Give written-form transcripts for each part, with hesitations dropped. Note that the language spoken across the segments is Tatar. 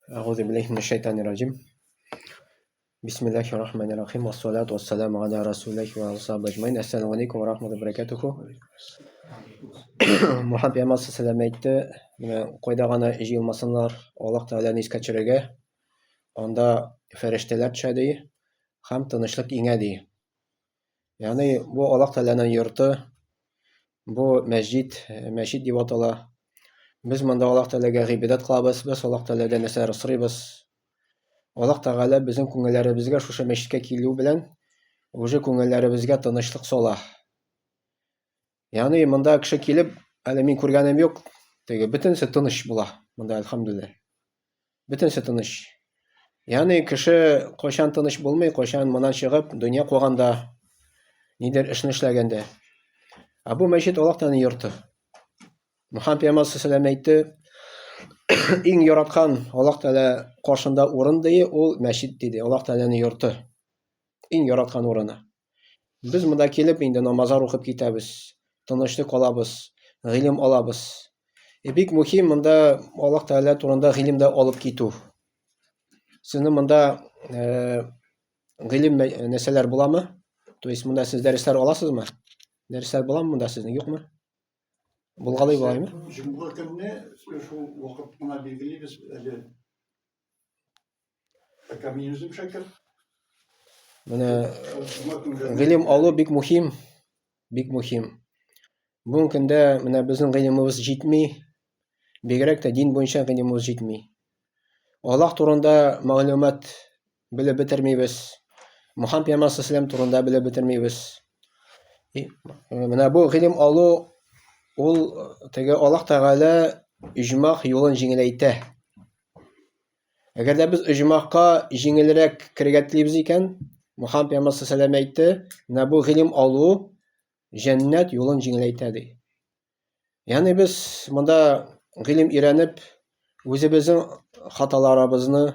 أعوذ بالله من الشيطان الرجيم بسم الله الرحمن الرحيم والصلاة والسلام على رسول الله وعلى صحبه أجمعين. Assalamu alaikum wa rahmatullahi wa barakatuhu. Muhammad Peygamber sallallahu aleyhi ve sellem aytdi, qo'ydag'ana jiyilmasinlar, Alloh taolani esga tushirga, onda farishtalar tushadi ham tinchlik ingadi. Ya'ni bu Alloh taolaning yurti, bu masjid deb ataladi. Biz bunda Alloh taolaga ibodat qilamiz, biz Alloh taoladan asar so'raymiz. Alloh taolo bizning ko'ngillarimizga shu masjidga kelу bilan o'sha ko'ngillarimizga tinchlik sola. Ya'ni bunda kishi kelib, hali men ko'rganim yo'q, degi butunsi tinch bo'la. Bunda alhamdulillah. Butunsi tinch. Ya'ni kishi qachon tinch bo'lmay, qachon mana chiqib dunyo qo'yganda, nidir ishni ishlaganda. Bu masjid Alloh taolaning yurti. Muhammad Peygamber sallallahu aleyhi ve sellem aytdi, eng yaratgan Alloh taolo qarshında o'rin deydi, u masjid dedi. Alloh taolaning yurti. Eng yaratgan o'rni. Biz bunda kelib endi namozlar o'qib ketamiz, tinchlik olamiz, ilm olamiz. Bek muhim bunda Alloh taolo to'g'risida ilmda olib ketu. Sizni bunda ilm narsalar bo'ladimi? To есть bunda siz darslar olasizmi? Darslar bo'ladimi bunda sizning, yo'qmi? Bulg'ali bo'laymi? Jum'a kunni shu vaqt bilan belgilaymiz. Takamiyimizni shakl. Mana ilm olu bek muhim. Bek muhim. Bugungi kunda mana bizning ilmimiz yetmay, begirakda din bo'yicha ilmimiz yetmay. Alloh to'g'risida ma'lumot bilib bitirmaymiz. Muhammad Peygamber sallallohu alayhi vasallam to'g'risida bilib bitirmaymiz. Mana bu ilm olu ul tege Alloh taolo ijmoh yo'lini yengillaydi. Agarda biz ijmohga yengilroq kirgatlaymiz ekan, Muhammad Peygamber sallallohu alayhi vasallam aytdi, mana bu ilm olu jannat yo'lini yengillaydi. Ya'ni biz bunda ilm o'rganib, o'zimizning xatolarimizni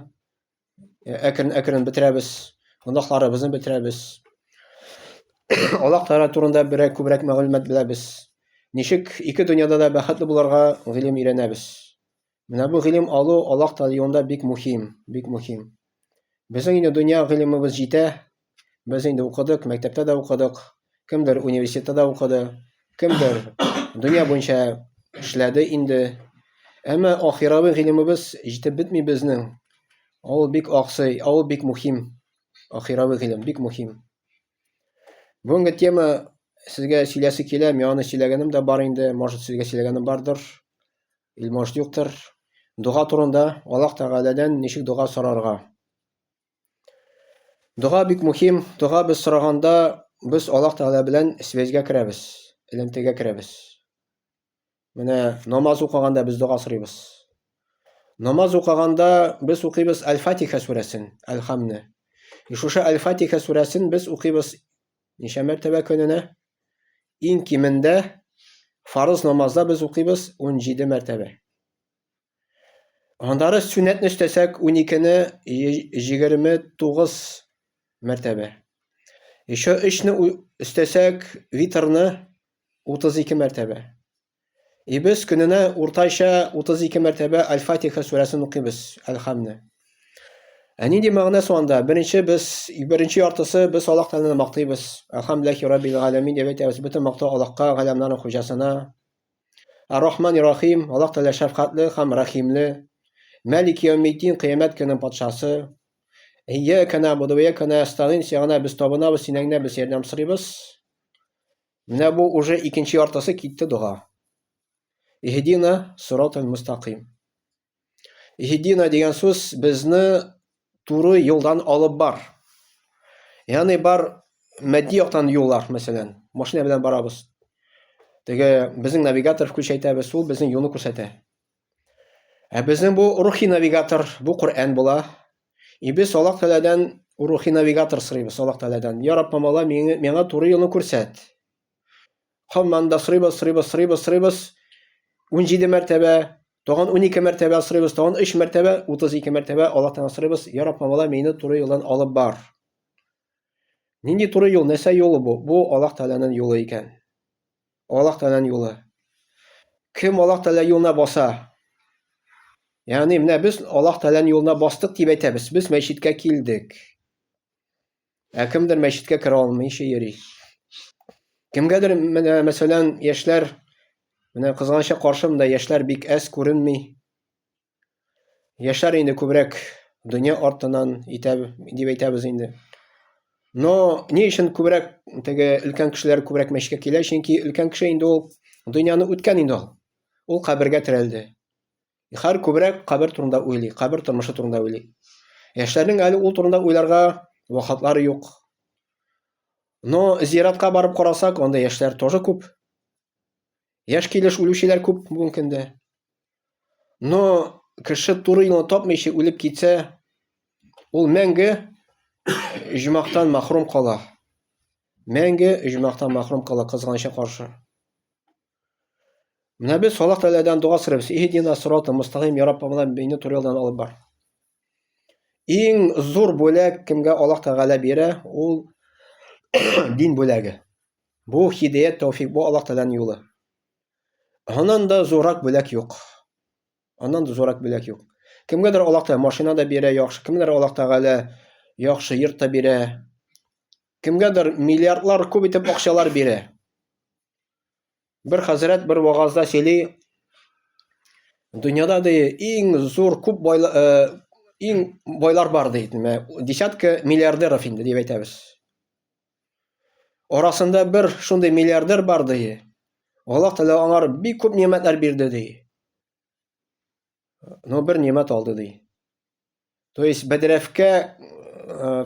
akrin bitiramiz, gunohlarimizni bitiramiz. Alloh taolo to'g'risida ko'proq ma'lumot bilamiz. Nishik ikki dunyoda da baxtli bo'larga ilm o'rganamiz. Mana bu ilm olu Alloh taolo yo'lida bek muhim, bek muhim. Bizning endi dunyo ilmimiz yeta. Biz endi o'qidik, maktabda da o'qidik, kimdir universitetda o'qidi, kimdir dunyo bo'yicha ishladi endi. Ammo oxiraviy ilmimiz yetib bitmay bizning. O bek oqsay, o bek muhim. Oxiraviy ilm bek muhim. Bunga tema sizga söylesi kelam, yani söylaganim da bar endi, может sizga söylaganim bardir. Ilmosh yo'qdir. Duo turunda Alloh taoladan nechik duo so'rarga. Duo bek muhim. Duo biz so'raganda biz Alloh taolo bilan svязga kiramiz, ilmga kiramiz. Mana namoz o'qiganda biz duo so'raymiz. Namoz o'qiganda biz o'qiymiz Al-Fatiha surasini, Al-Hamni. O'sha Al-Fatiha surasini biz o'qiymiz necha martaba kunini? Eng kimida farz namozda biz o'qiymiz 17 martaba. Ondari sunnatni istasak 12ni 29 martaba. Shu ishni istasak vitrni 32 martaba. Biz kunini o'rtacha 32 martaba Al-Fatiha surasini o'qiymiz, Al-Hamni. Endi ma'nosi onda birinchi yortisi biz Alloh taolani maqtaymiz. Alhamdulillahi robbil alamin deb aytamiz. Butun maqtov Allohga, alamlarning xo'jasina. Ar-Rahmanir Rahim, Alloh taolo shafqatli ham rahimli. Malik yawmiddin, qiyomat kuni podshosi. Iyyaka na'budu va iyyaka nasta'in, senga biz tobinamiz, senga biz yordam so'raymiz. Mana bu уже ikkinchi yortisi ketdi duo. Ihdina siratal mustaqim. Ihdina degan so'z bizni to'g'ri yo'ldan olib bar. Ya'ni bar maddiy yoqdan yo'llar, masalan, mashina bilan boramiz. Dega bizning navigator ko'rsatadi, u bizning yo'lni ko'rsatadi. Bizning bu ruhiy navigator, bu Qur'on bo'la. Biz Alloh taoladan ruhiy navigator so'raymiz, Alloh taoladan. Ya Rabbim, Alloh menga to'g'ri yo'lni ko'rsat. Hammanda so'raymiz 17 martaba, tog'on 12 martaba so'raymiz, tog'on 3 martaba, 32 martaba Alloh taoladan so'raymiz. Ya Rabbim, Alloh meni to'g'ri yo'ldan olib bar. Nindi to'g'ri yo'l, nasa yo'li bu? Bu Alloh taolaning yo'li ekan. Alloh taolaning yo'li. Kim Alloh taolo yo'lina bosa, Ягъни менә без Аллаһ Тәгаләнең юлына бастык дип әйтәбез. Без мәчеткә килдек. Кемдер мәчеткә керә алмыйча йөри. Кемгәдер менә мәсәлән яшьләр менә кызганычка каршы монда яшьләр бик әз күренми. Яшьләр инде күбрәк дөнья артыннан дип әйтәбез инде. Но ни өчен күбрәк теге өлкән кешеләр күбрәк мәчеткә килә? Чөнки өлкән кеше инде ул дөньяны үткән инде ул. Ул кабергә терәлде. Һәр күбрәк кабер турында уйлый, кабер тормышы турында уйлый. Яшьләрнең әле ул турында уйларга вакытлары юк. Но зиратка барып карасак, анда яшьләр тоже күп. Яшь килеш үлүчеләр күп бүген көндә. Но кеше туры юлны тапмыйча үлеп китсә, ул мәңге иҗмахтан мәхрүм кала. Мәңге иҗмахтан мәхрүм кала кызганычка каршы. Менә без Аллаһ Тәгаләдән дуа сорыйбыз. Иһдина сирата мустaqim, я Рабб, менә мине туры юлдан алып бар. Иң зур бүләк кемгә Аллаһ Тәгалә бирә, ул дин бүләге. Бу һидаят, тәүфик, бу Аллаһ Тәгаләнең юлы. Аннан да зуррак бүләк юк. Аннан да зуррак бүләк юк. Кемгәдер Аллаһ Тәгалә машина да бирә, яхшы, кемгәдер Аллаһ Тәгалә яхшы йорт та бирә. Кемгәдер миллиардлар күп итеп акчалар бирә. Бер хәзрәт бер вагазда сөйли, дөньяда иң зур күп иң байлар бар дейді. Десятка миллиардеров инде дип әйтәбез. Арасында бер шундый миллиардер бар ди. Аллаһ Тәгалә аңар бик күп нимәтләр бирде ди. Но бер нимәт алды ди. То есть бәдрәфкә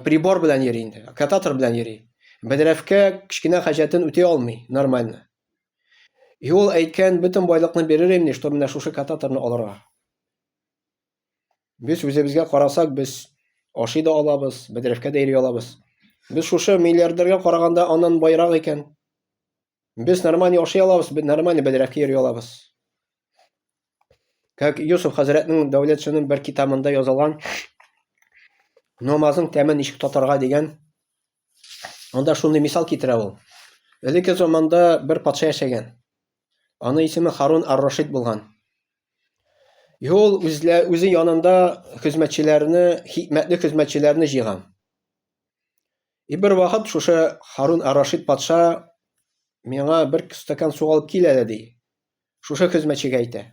прибор белән йөри инде, кататор белән йөри. Бәдрәфкә кичкенә хаҗатын үти алмый, нормально. И ул әйткән бөтен байлыкны бирер инде, что менә шушы кататорны алырга. Без үзебезгә карасак, без ашый да алабыз, бәдрәфкә дә йөри алабыз. Без шушы миллиардерга караганда аннан байрак икән. Без нормально ашый алабыз, без нормально бәдрәфкә йөри алабыз. Как Юсуф хәзрәтнең Дәүләтшинең бер китабында язылган намазның тәмен ничек татарга дигән. Анда шундый мисал китерә ул. Элекке заманда бер патша яшәгән. Аны исеме Харун ар-Рашид булган. Ул үзе янында хезмәтчеләрне, хикмәтле хезмәтчеләрне җыйган. И бер вакыт шушы Харун ар-Рашид патша миңа бер стакан су алып кил әле ди. Шушы хезмәтчегә әйтә.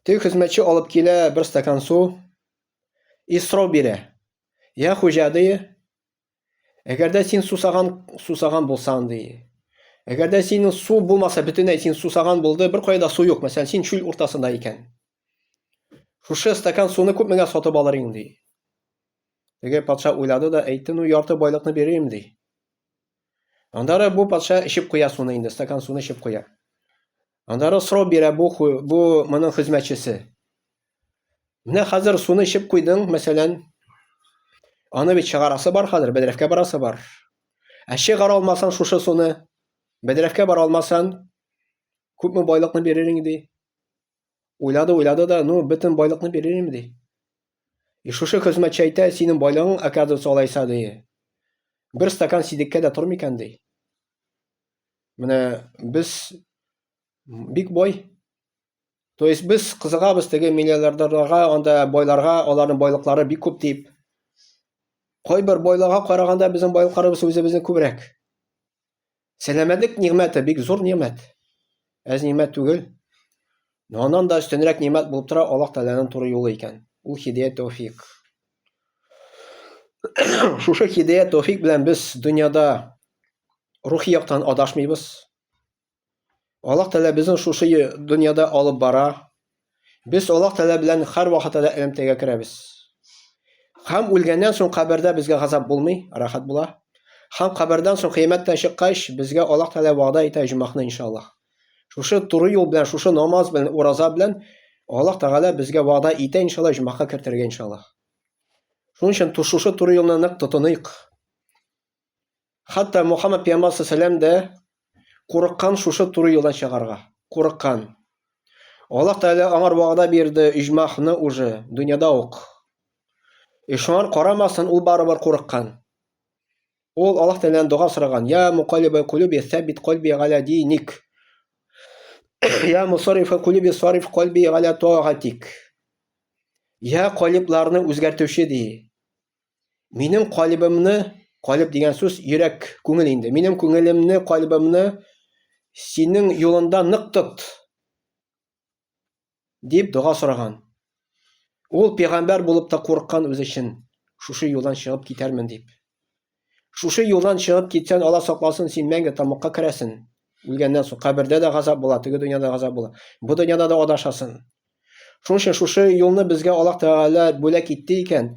Теге хезмәтче алып килә бер стакан су и сорау бирә. Я хуҗа ди, әгәрдә син сусаган булсаң ди. Әгәрдә синең су булмаса, бөтенләй син сусаган булды, бер кайда су юк, мәсәлән, син чүл уртасында икән. Шушы стакан суны күпмегә сатып алыр инде ди. Теге патша уйлады да әйтте, ну ярты байлыкны бирим ди. Андары бу патша ичеп куя суны инде, стакан суны ичеп куя. Андары сорау бирә бу моның хезмәтчесе. Менә хәзер суны ичеп куйдың, мәсәлән, аны бит чыгарасы бар хәзер, бәдрәфкә барасы бар. Чыгара алмасаң шушы суны, бәдрәфкә бара алмасаң, күпме байлыкны бирер инде. Уйлады да, ну бөтен байлыкны бирер инде. И шушы хезмәтче әйтә, синең байлыгың оказывается алайса ди. Бер стакан сидеккә дә тормый икән ди. Менә без бик бай. То есть без кызыгабыз теге миллиардерларга, анда байларга, аларның байлыклары бик күп дип. Кайбер байларга караганда безнең байлыкларыбыз үзебезнең күбрәк. Сәламәтлек нимәте бик зур нимәт. Әз нимәт түгел. Аннан да өстенрәк нимәт булып тора Аллаһ Тәгаләнең туры юлы икән. Ул һидаят, тәүфик. Шушы һидаят, тәүфик белән без дөньяда рухи яктан адашмыйбыз. Аллаһ Тәгалә безне шушы дөньяда алып бара. Без Аллаһ Тәгалә белән һәр вакытта элемтәгә керәбез. Һәм үлгәннән соң кабердә безгә газап булмый, рахат була. Һәм кабердән соң кыямәттән чыккач, безгә Аллаһ Тәгалә вәгъдә итә җумахны иншаллаһ. Шушы туры юл белән, шушы намаз белән, ураза белән Аллаһ Тәгалә безгә вәгъдә итә иншаллаһ җумахка кертергә иншаллаһ. Шуның өчен шушы туры юлны нык тотыныйк. Хәтта Мөхәммәд пәйгамбәр саллаллаһу алейһи курыккан шушы туры юлдан чыгарга. Курыккан. Аллаһ Тәгалә аңар вәгъдә бирде иҗмахны уже дөньяда ук. Шуңар карамасын ул барыбер курыккан. Ул Аллаһ Тәгаләдән дуа сораган: "Я муқаллибал кулуби, сәббит калби ала диник. Я мусаррифал кулуби, сарриф калби ала таатик." Я калипларны үзгәртүче ди. Минем калибымны, калиб дигән сүз йөрәк, күңел инде. Минем күңелемне, калибымны синең юлында нык тот дип дуга сораган. Ул пәйгамбәр булып та курыккан үз өчен, шушы юлдан чыгып китәрмен дип. Шушы юлдан чыгып китсәң, Алла сакласын, син мәңге тамакка керәсең. Үлгәннән соң кабердә дә газап була, теге дөньяда газап була. Бу дөньяда да адашасың. Шуның өчен шушы юлны безгә Аллаһ Тәгалә бүләк итте икән,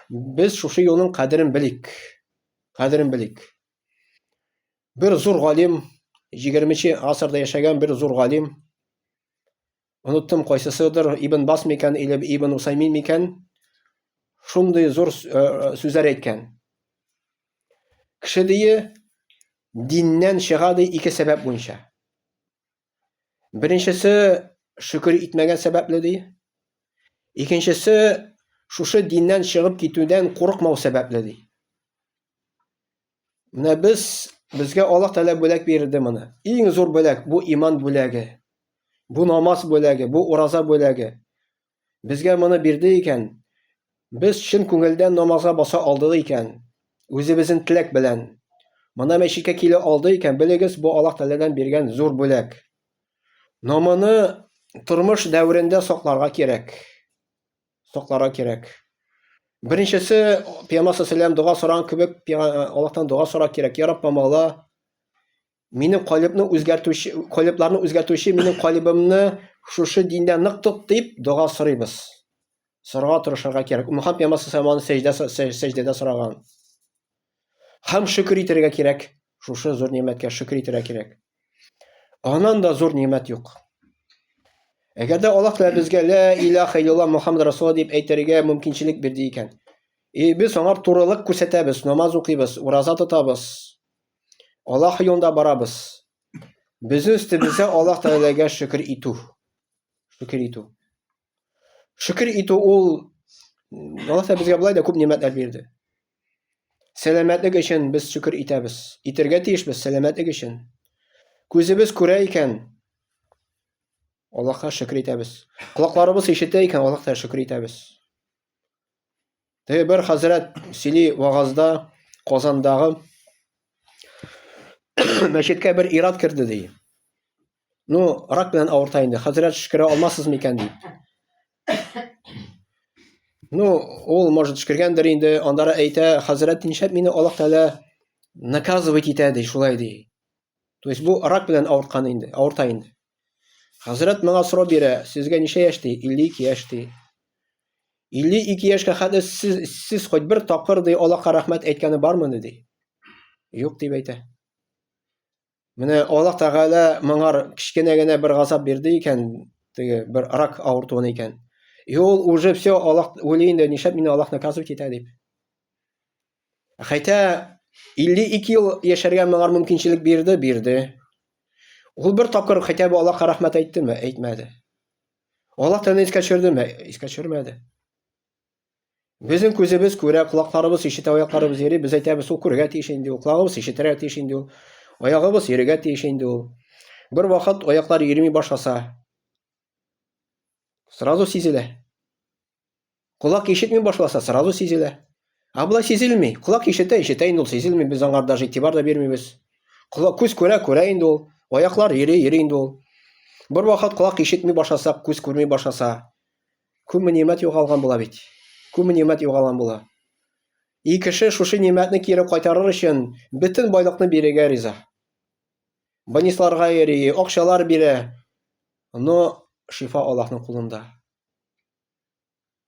без шушы юлның кадерен белик. Кадерен белик. Бер зур галим, 20-нче гасырда яшәгән бер зур галим, оныттым кайсысыдыр, Ибн Бас микән, или Ибн Усаймин микән, шундый зур сүзләр әйткән. Кеше дие диннән чыга ди ике сәбәп буенча. Беренчесе шөкер итмәгән сәбәпле ди. Икенчесе шушы диннән чыгып китүдән курыкмау сәбәпле ди. Менә безгә Аллаһ Тәгалә бүләк бирде моны. Иң зур бүләк бу иман бүләге. Бу намаз бүләге, бу ураза бүләге. Безгә моны бирде икән, без чын күңелдән намазга баса алдык икән, үзебезнең теләк белән. Моны мәчеткә килә алды икән, белегез, бу Аллаһ Тәгаләдән биргән зур бүләк. Наманы тормыш дәврендә сакларга кирәк. Сакларга кирәк. Беренчесе, Пәйгамбәр саллаллаһу дуга сораган кебек, Аллаһтан дуга сорарга кирәк. Я Раббым, Алла, минем калибны үзгәртүче, калибларны үзгәртүче, минем калибымны шушы диндә нык тот дип дуга сорыйбыз. Сорарга тырышырга кирәк. Мөхәммәд Пәйгамбәр саллаллаһу сәҗдәдә сораган. Һәм шөкер итәргә кирәк. Шушы зур нимәткә шөкер итәргә кирәк. Аннан да зур нимәт юк. Әгәр дә Аллаһ Тәгалә безгә ла илаһа илlallah Мөхәммәд Расул дип әйтергә мөмкинчелек бирде икән. Без аңар турылык күрсәтәбез, намаз укыйбыз, ураза тотабыз. Аллаһ юлында барабыз. Безнең өстебезгә Аллаһ Тәгаләгә шөкер итү. Шөкер итү. Шөкер итү ул Аллаһ Тәгалә безгә булай да күп нимәтләр бирде. Сәламәтлек өчен без шөкер итәбез. Итәргә тиешбез сәламәтлек өчен. Күзебез күрә икән, Аллаһка шөкер итәбез. Колакларыбыз ишетә икән, Аллаһка шөкер итәбез. Теге бер хәзрәт сөйли вагызда Казандагы мәчеткә бер ират кирде ди. Ну, рак белән авырта инде. Хәзрәт шөкерә алмассыз микән ди. Ну, ул может шөкергәндер инде, андары әйтә, хәзрәт нишләп мине Аллаһ Тәгалә наказывать итә ди, шулай ди. То есть бу рак белән авырткан инде, авырта инде. Хәзрәт моңа сорау бирә, сезгә ничә яшь ди? 52 яшь ди. 52 яшькә хәтле сез хоть бер тапкыр ди Аллаһка рәхмәт әйткәне бармы ди? Юк дип әйтә. Менә Аллаһ Тәгалә моңар кичкенә генә бер газап бирде икән, теге бер рак авыртуын икән. Ул уже все Аллаһ уйлый инде, нишләп мине Аллаһ наказывать итә дип. Хәтта 52 ел яшәргә моңар мөмкинчелек бирде. Ул бер тапкыр хәтта бу Аллаһка рәхмәт әйттеме? Әйтмәде. Аллаһ Тәгалә искә төшердеме? Искә төшермәде. Безнең күзебез күрә, кулакларыбыз ишетә, аякларыбыз йөри, без әйтәбез, ул күрергә тиеш инде, ул колагыбыз ишетергә тиеш инде, ул аягыбыз йөрергә тиеш инде ул. Бер вакыт аяклар йөрми башласа, сразу сизелә. Кулак ишетми башласа, сразу сизелә. А булай сизелми. Кулак ишетә инде ул, сизелми, без аңар даже игътибар да бирмибез. Кулак күз күрә инде ул, аяклар йөри инде ул. Бер вакыт кулак ишетми башласа, күз күрми башласа, күпме нимәт югалган була бит. Күпме нимәт югалган була. И кеше шушы нимәтне кире кайтарыр өчен бөтен байлыкны бирергә риза. Банисларга йөри, акчалар бирә. Но шифа Аллаһның кулында.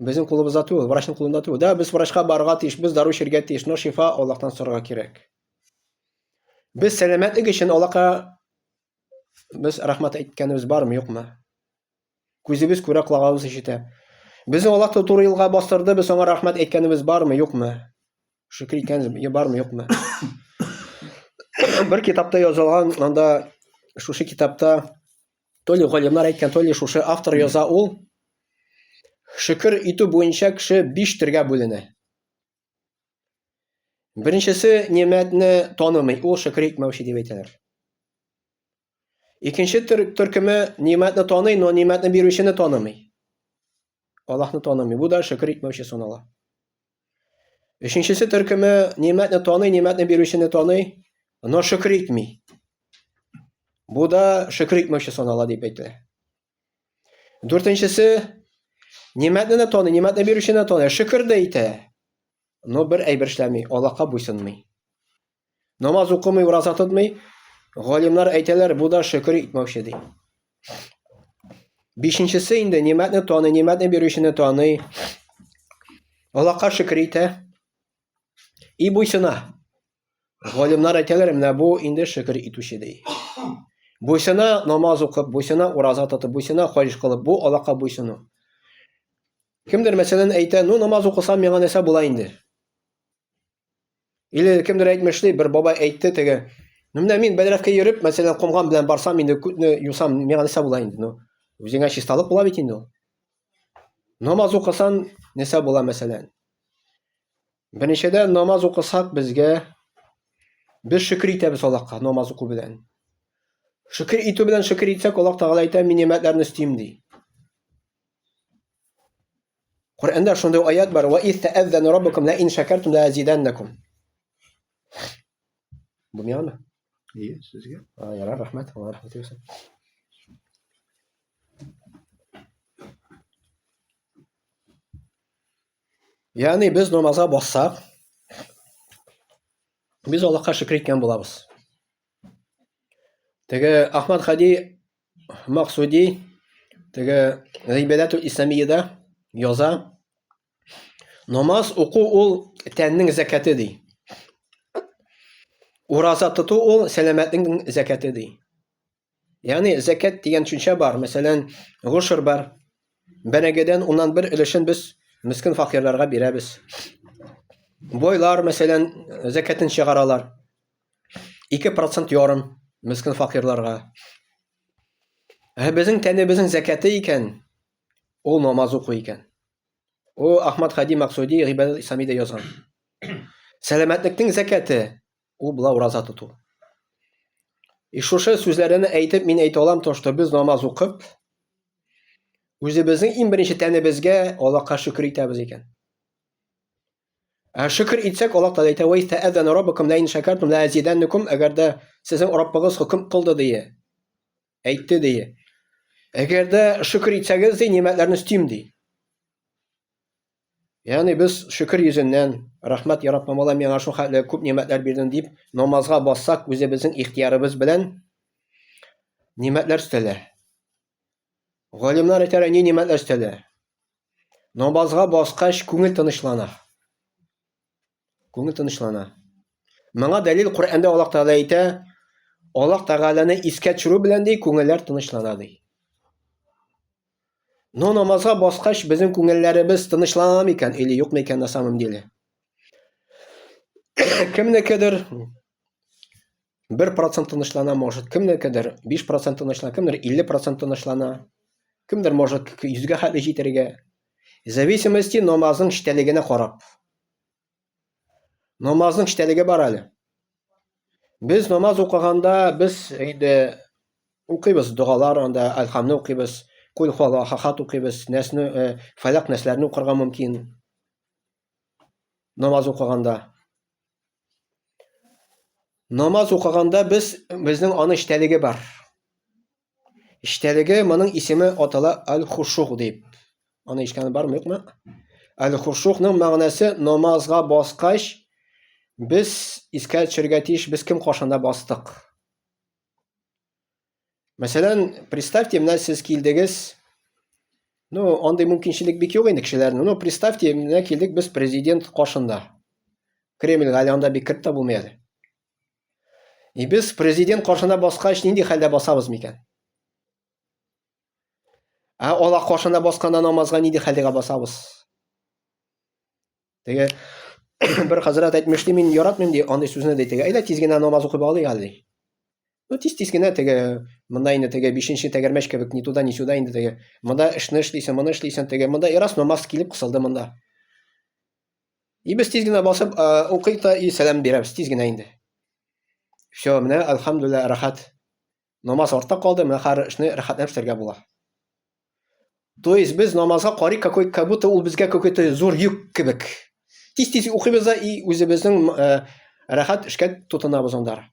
Безнең кулыбызда түгел, врачның кулында түгел. Да, без врачка барырга тиеш, без дару эчәргә тиеш, но шифа Аллаһтан сорарга кирәк. Без сәламәтлек өчен Аллаһка без рәхмәт әйткәнебез бармы, юкмы? Күзебез күрә, колагыбыз ишетә. Безнең Аллаһ туры юлга бастырды, без аңа рәхмәт әйткәнебез бармы, юкмы? Шөкер иткәнбез бармы, юкмы? Бер китапта язылган, анда шушы китапта то ли галимнар әйткән, то ли шушы автор яза, ул шөкер итү буенча кеше 5 төргә бүленә. Беренчесе нимәтне танымый, ул шөкер итмәүче дип әйтәләр. Икенче төркеме нимәтне таный, но нимәтне бирүчене танымый. Allohni tanımıyor. Bu da şükür etmevçi sanala. Üçüncüsü türkümü nimetni tanıy, nimetni berişini tanıy. Ona şükür etmiyor. Bu da şükür etmevçi sanala deyip aytılır. Dörtüncüsü nimetni tanıy, nimetni berişini tanıy. Şükür de ete. No bir ayb işlemiyor. Allah'a buysunmuyor. Namaz okumuyor, razat etmiyor. Galimler aytırlar, bu da şükür etmevçi deyip. Beşincisi indi nimetni tanıy, nimetni berişini tanıy. Allah'a şükür ete. İyi buysuna. Galimler aytırlar, mene bu indi şükür etuşi deyip. Buysuna namaz okup, buysuna urazat atıp, buysuna hariç kılıp, bu Allah'a buysunu. Kimdir mesela ayta, no namaz okusam mena nese bula indi. İle kimdir aytmıştı, bir baba aytdı tege. Nümne min bedrafka yürüp, mesela komgan bilen barsam indi, yusam mena nese bula indi. No. Üzerine şistalık bula bit indi o. Namaz okusan nese bula mesela. Birinçide namaz okusak bizge, biz şükür etemiz Allah'a namaz oku bilen. Şükür etu bilen şükür etsek Allah Teala ayta min nimetlerini isteyim diye. Kur'an'da şunda ayet var. Ve iz teezzene rabbukum la in şekertum la azidannakum. Bu mu mı? İyi, sizge. Yarar rahmet. Allah rahmet eylesin. Yani biz namaza bassak, biz Allah'a şükür etken bulabız. Tege Ahmad Hadi Maksudi tege Gıybedatul İslamiye'de yaza namaz oku ol tenning zekatı dey. Urazat tutu ol selametliğin zekatı dey. Yani zekat diyen düşünce var. Mesela guşur var. Benegeden ondan bir ilişin biz miskin fakirlerine biremiz. Boylar mesela zekatın çıgaralar. 2% yarım miskin fakirlerine. Bizim tenimizin zekatı iken o namaz oku iken. O Ahmad Hadi Maksudi Gıybedatul İslamiye'de yazan. Selametlikten zekatı o bula urazat tutu. Şuşa sözlerini aytıp min ayta olam toştu biz namaz okup özümüzün en birinci tenimizge Allah'a şükür etemiz eken. Şükür etsek Allah Teala ayta ve teezzene rabbukum la in şekertum la azidannakum eğer de sizin Rabbiniz hüküm kıldı diye. Aytdı diye. Eğer de şükür etseniz de nimetlerini isteyim diye. Yani biz şükür yüzünden rahmet yaratmam olam yana şu halde küp nimetler birden deyip namazga bassak özümüzün ihtiyarımız bilen nimetler istele. Galimler aytar ne nimetler istele. Namazga basqaç көңіл тынычлана. Көңіл тынычлана. Маңа дәлил Kur'an'da Allah Teala ayta, Allah Teala'ны искә төшерү белән ди күңелләр тынычлана ди. No namazga basqaç bizim көңелләребез тынычлана микән или юк микән на самом деле? Кемнекедер 1% тынычлана может, кемнекедер 5% тынычлана, кемдер 50% тынычлана, кемдер может 100-гә хәтле җитәргә. В зависимости намазның эчтәлегенә карап. Намазның эчтәлеге бар әле. Biz namaz укыганда biz инде укыйбыз дугалар, анда алхамны укыйбыз, кул хуаллаһу ахад укыйбыз, näсне фалак näсләрне укырга мөмкин. Намаз укыганда. Намаз укыганда безнең аны эчтәлеге бар. Эчтәлеге моның исеме атала аль-хушух дип. Аны ишкәне бармы, юкмы? Аль-хушухның мәгънәсе намазга баскач biz искә төшәргә тиеш, biz кем кашында бастык. Мәсәлән, представьте, менә сез килдегез. Ну, андый мөмкинчелек бик юк инде кешеләрнең. Ну, представьте, менә килдек без президент кашында. Кремльгә анда бик кертә булмый әле. И без президент кашында баскач нинди хәлдә басабыз микән? Алла кашында басканда намазга нинди хәлдә басабыз? Теге bir хәзрәт әйтмешти, мин яратмыйм ди, андый сүзне ди, теге, әйдә тиз генә намаз укып алыйк әле. Ну, тиз генә теге, монда инде теге 5нче тәгәрмәч кебек ни туда, ни сюда инде теге. Монда эшне эшлисең, моны эшлисең, теге, монда ирас намаз килеп кысылды монда. И без тиз генә басып укыйк та и сәлам бирәбез, тиз генә инде. Всё, менә алхамдулилlah рахат. Намаз артта калды, менә һәр эшне рәхәтләп эшләргә була. То есть без намазга карый какой, как будто ул безгә какой-то зур йөк кебек. Тиз-тиз укыйбыз да и үзебезнең рәхәт эшкә тотынабыз андыр.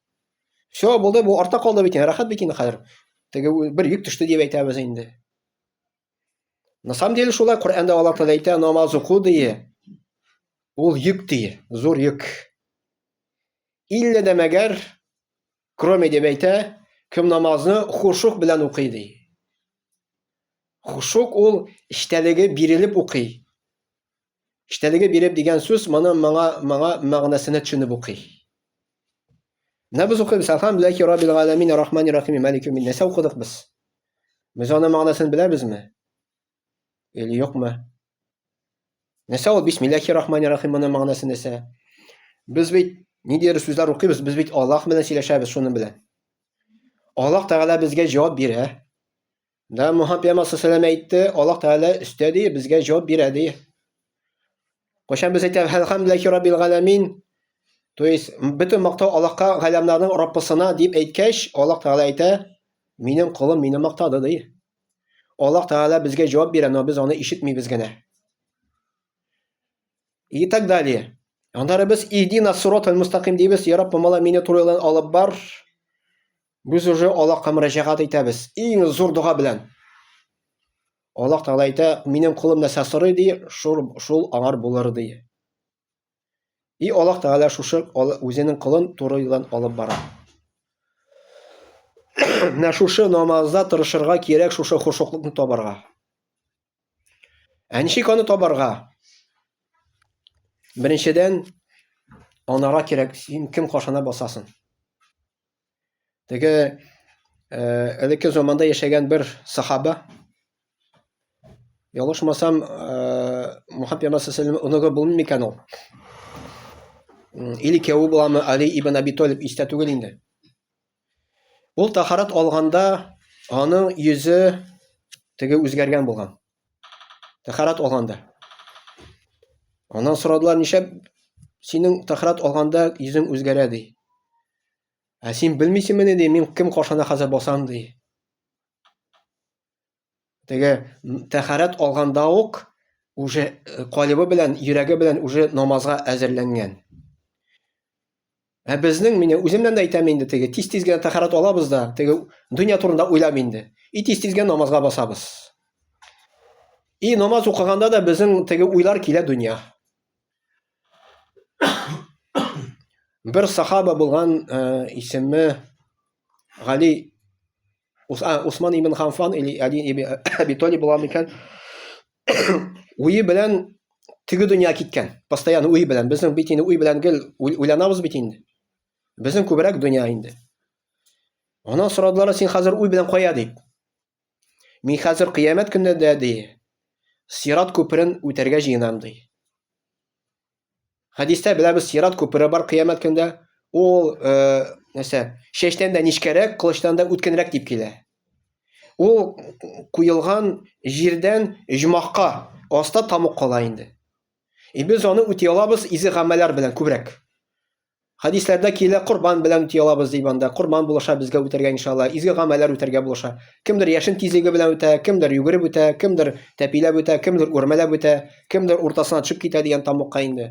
Все, булды, бу артта калды бит, рәхәт бит инде хәзер. Теге бер йөк төште дип әйтәбез инде. На самом деле шулай Коръәндә Аллаһ Тәгалә әйтә, намаз уку дие. Ул йөк дие, зур йөк. Илле дә мәгәр, кроме дип әйтә, кем намазны хушук белән укый ди. Хушук ул эчтәлеге бирелеп укый. Эчтәлеге биреп дигән сүз моны маңа мәгънәсенә төшенеп укый. Менә без укыйбыз, Әлхәмдүлиллаһи Раббил галәмин, Рахманир Рахим, Малик йәүмиддин. Нәрсә укыдык без? Без аның мәгънәсен беләбезме? Или юкмы? Нәрсә ул Бисмиллаһир Рахманир Рахим моның мәгънәсе нәрсә? Без бит ниндидер сүзләр укыйбыз, без бит Аллаһ белән сөйләшәбез шуның белән. Аллаһ Тәгалә безгә җавап бирә. Да Мухаммад пәйгамбәр саллаллаһу алейһи әйтте, Аллаһ Тәгалә өстәде, безгә җавап бирә ди. Кайчан без әйтәбез Әлхәмдүлиллаһи Раббил галәмин, то есть бөтен мактау Аллаһка галәмнәрнең Раббысына дип әйткәч, Аллаһ Тәгалә әйтә, минем кулым мине мактады ди. Аллаһ Тәгалә безгә җавап бирә, но без аны ишетмибез генә. И так далее. Андары без иhdina сиротал мустақим дибез, я Раббым, Алла мине туры юлдан алып бар. Без уже Аллаһка мөрәҗәгать итәбез. Иң зур дуга белән. Аллаһ Тәгалә әйтә, минем кулым нәрсә сорый ди, шул аңар булыр ди. И Аллаһ Тәгалә шушы үзенең кулын туры юлдан алып бара. Менә шушы намазда тырышырга кирәк, шушы хушуклыкны табарга. Ничек аны табарга? Беренчедән, анара кирәк, син кем кашана басасың. Теге элекке заманда яшәгән бер сахаба, ялгышмасам, Мухаммад пәйгамбәр саллаллаһу алейһи оныгы булмый икән ул. Или кәве буламы, Али ибн Аби Талиб, истә түгел инде. Ул тахарат алганда, аның йөзе теге үзгәргән булган. Тахарат алганда. Аннан сорадылар, нишләп синең тахарат алганда йөзең үзгәрә ди. Ә син белмисеңме ди, мин кем кашана хәзер басам ди. Теге тахарат алганда ук уже калыбы белән, йөрәге белән уже намазга әзерләнгән. Ә безнең, мине үземнән дә әйтәм инде, теге тиз-тиз генә тахарат алабыз да, теге дөнья турында уйлап инде. И тиз-тиз генә намазга басабыз. И намаз укыганда да безнең теге уйлар килә дөнья. Бер сахаба булган, исеме Гали Усман ибн Ханфан или Али ибн Аби Талиб була микән? Уй белән теге дөнья киткән. Постоянно уй белән. Безнең бит инде уй белән гел уйланабыз бит инде. Безнең күбрәк дөнья инде. Аннан сорадылар, син хәзер уй белән кая дип. Мин хәзер кыямәт көндә ди, Сират күперен үтәргә җыенам ди. Хадистә беләбез, Сират күпере бар кыямәт көндә. Ул нәрсә, шәчтән дә ничкәрәк, кылычтан да үткенрәк дип килә. Ул куелган җирдән җмахка аста тамук кала инде. И без аны үти алабыз изе гамәлләр белән күбрәк. Хадисләрдә килә, курбан белән үти алабыз дип анда. Курбан булыша безгә үтәргә иншалла, изге гамәлләр үтәргә булыша. Кемдер яшен тизлеге белән үтә, кемдер йөгереп үтә, кемдер тәпиләп үтә, кемдер үрмәләп үтә, кемдер уртасына төшеп китә дигән тамукка инде.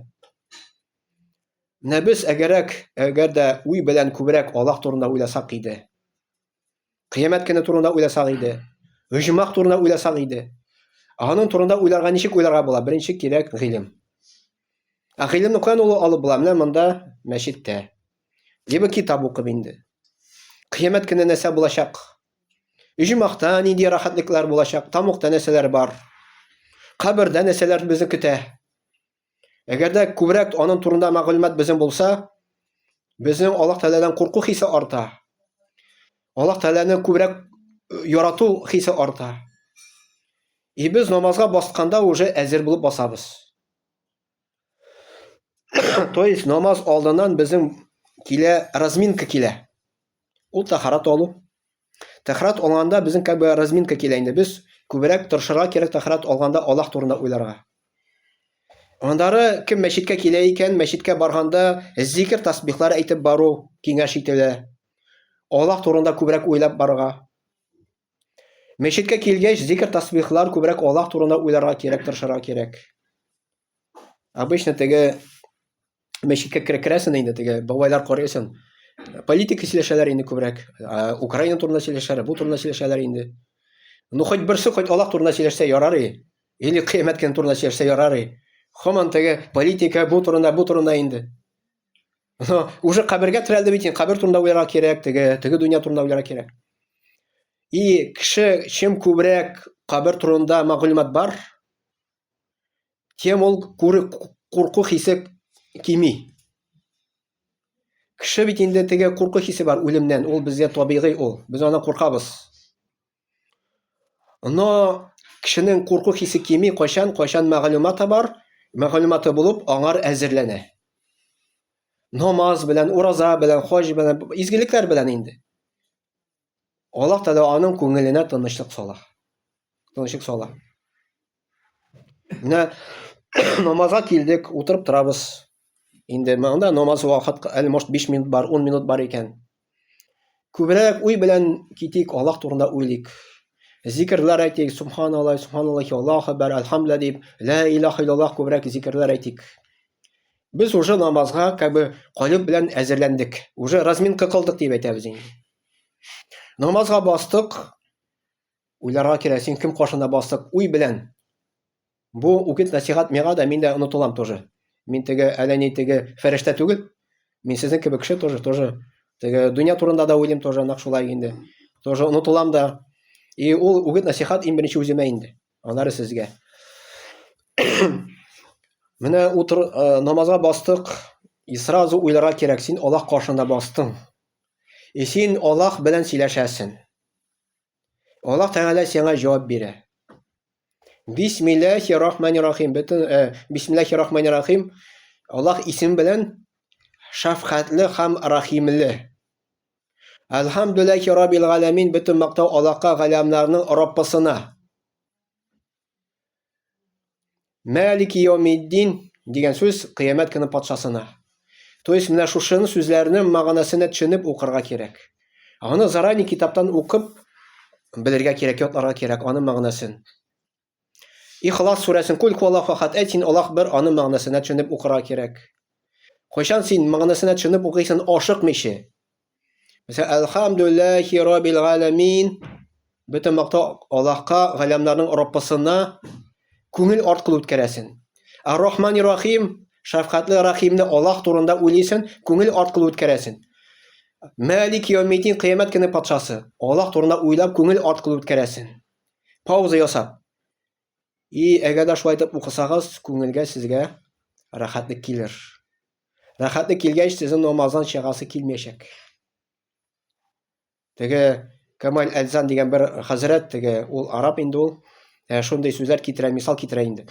Нәбис әгәр дә уй белән күбрәк Аллаһ турында уйласак иде. Кыямәт көне турында уйласак иде. Үҗмах турында уйласак иде. Аның турында уйларга ничек уйларга була? Беренче кирәк гыйлем. Гыйлемне каян ул алып була? Менә монда мәчеттә. Либо китап укып инде. Кыямәт көне нәрсә булачак? Үҗмахта нинди рахатлыклар булачак? Тамукта нәрсәләр бар? Кабердә нәрсәләр безне көтә? Әгәр дә күбрәк аның турында мәгълүмат безнең булса, безнең Аллаһ Тәгаләдән курку хисе арта. Аллаһ Тәгаләне күбрәк ярату хисе арта. И без намазга басканда уже әзер булып басабыз. То есть намаз алдыннан безнең килә разминка килә. Ул тахарат алу. Тахарат алганда безнең как бы разминка килә инде. Без күбрәк тырышырга кирәк тахарат алганда Аллаһ турында уйларга. Андары кем мәчеткә килә икән, мәчеткә барганда зикр тасбихлар әйтеп бару киңәш ителә. Аллаһ турында күбрәк уйлап барырга. Мәчеткә килгәч, зикр тасбихлар күбрәк Аллаһ турында уйларга кирәк, тырышырга кирәк. Обычно теге мәчеткә керәсен инде теге бабайлар карыйсың. Политика сөйләшәләр инде күбрәк. Украина турында сөйләшәләр, бу турында сөйләшәләр инде. Ну хоть берсе, хоть Аллаһ турында сөйләшсә ярар и. Или кыямәт көне турында сөйләшсә ярар и. Һаман теге политика бу турында инде. Уже кабергә терәлде бит, кабер турында уйларга кирәк, теге дөнья турында уйларга кирәк. И кеше чем күбрәк кабер турында мәгълүмат бар, тем ул курку хисе кими. Кеше бит инде теге курку хисе бар үлемнән, ул безгә табигый ул. Без аны куркабыз. Но кешенең курку хисе кими кайчан мәгълүматы бар, мәгълүматы булып аңар әзерләнә. Намаз белән, ураза белән, хаҗ белән, изгелекләр белән инде. Аллаһ Тәгалә аның күңеленә тынычлык сала. Тынычлык сала. Менә намазга килдек, утырып торабыз. Инде монда намаз вакыт әле может 5 минут бар, 10 минут бар икән. Күбрәк уй белән китик, Аллаһ турында уйлыйк. Зикрләр әйтик, субханаллаһ, субханаллаһи, Аллаһу акбар, альхамдулиллаһ дип, ла илаха иллаллаһ күбрәк зикрләр әйтик. Без уже намазга кабы калып белән әзерләндек. Уже разминка кылдык дип әйтәбез инде. Намазга бастык. Уйларга кирәк, син кем кашында бастык? Уй белән. Бу үгит насихат миңа да, мин дә онытылам тоже. Мин теге әләни теге фәрештә түгел. Мин сезнең кебек кеше тоже. Теге дөнья турында да уйлыйм тоже, нак шулай инде. Тоже онытылам да. И ул үгит насихат иң беренче үземә инде. Аннары сезгә. Менә намазга бастык. И сразу уйларга кирәк, син Аллаһ кашында бастың. И син Аллаһ белән сөйләшәсең. Аллаһ Тәгалә сиңа җавап бирә. Бисмиллаһир-рахманир-рахим. Бисмиллаһир-рахманир-рахим. Аллаһ исем белән шәфкатьле һәм рахимле. Әлхәмдүлиллаһи раббил галәмин. Бөтен мактау Аллаһка, галәмнәрнең Раббысына. Малики яумиддин дигән сүз кыямәт көне патшасына. То есть менә шушының сүзләрнең мәгънәсен төшенеп укырга кирәк. Аны заранее китаптан укып белергә кирәк, ятларга кирәк аның мәгънәсен. Ихлас сүрәсен кул хуаллаһу ахад әйтин, Аллаһ бер, аның мәгънәсен төшенеп укырга кирәк. Кайчан син мәгънәсен төшенеп укыйсың ашыкмыйча. Мәсәлән, әлхәмдүлиллаһи раббил галәмин. Бөтен мактау Аллаһка, галәмнәрнең Раббысына күңел арткылы үткәрәсең. Ар-Рахманир-Рахим, шәфкатьле рахимне Аллаһ турында уйлыйсың, күңел арткылы үткәрәсең. Малик яумиддин, кыямәт көне патшасы. Аллаһ турында уйлап, күңел арткылы үткәрәсең. Пауза ясап. И әгәр дә шулай итеп укысагыз, күңелгә сезгә рәхәтлек килер. Рәхәтлек килгәч, сезнең намаздан чыгасы килмәячәк. Теге Камал Әлзан дигән бер хәзрәт, теге ул араб инде ул. Шундай сүзләр китерә, мисал китерә инде.